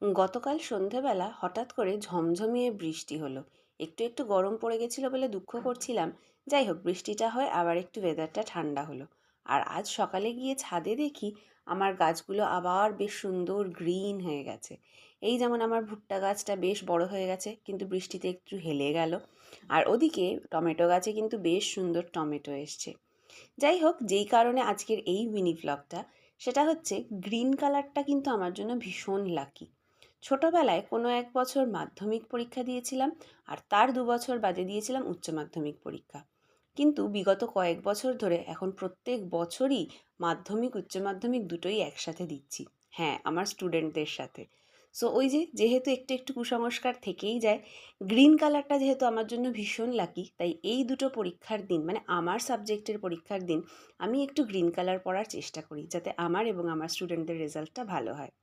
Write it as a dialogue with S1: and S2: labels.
S1: গতকাল সন্ধেবেলা হঠাৎ করে ঝমঝমিয়ে বৃষ্টি হলো। একটু একটু গরম পড়ে গেছিল বলে দুঃখ করছিলাম। যাই হোক, বৃষ্টিটা হয় আবার একটু ওয়েদারটা ঠান্ডা হলো। আর আজ সকালে গিয়ে ছাদে দেখি আমার গাছগুলো আবার বেশ সুন্দর গ্রিন হয়ে গেছে। এই যেমন আমার ভুট্টা গাছটা বেশ বড় হয়ে গেছে, কিন্তু বৃষ্টিতে একটু হেলে গেল। আর ওদিকে টমেটো গাছে কিন্তু বেশ সুন্দর টমেটো এসছে। যাই হোক, যেই কারণে আজকের এই মিনি ভ্লগটা, সেটা হচ্ছে গ্রিন কালারটা কিন্তু আমার জন্য ভীষণ লাকি। ছোটবেলায় কোনো এক বছর মাধ্যমিক পরীক্ষা দিয়েছিলাম, আর তার 2 বছর বাদে দিয়েছিলাম উচ্চ মাধ্যমিক পরীক্ষা। কিন্তু বিগত কয়েক বছর ধরে এখন প্রত্যেক বছরই মাধ্যমিক উচ্চ মাধ্যমিক দুটোই একসাথে দিচ্ছি। হ্যাঁ, আমার স্টুডেন্টদের সাথে। সো ওই যে যেহেতু একটু একটু কুসংস্কার থেকেই যায়, গ্রিন কালারটা যেহেতু আমার জন্য ভীষণ লাকি, তাই এই দুটো পরীক্ষার দিন, মানে আমার সাবজেক্টের পরীক্ষার দিন, আমি একটু গ্রিন কালার পরার চেষ্টা করি, যাতে আমার এবং আমার স্টুডেন্টদের রেজাল্টটা ভালো হয়।